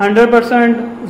100%۔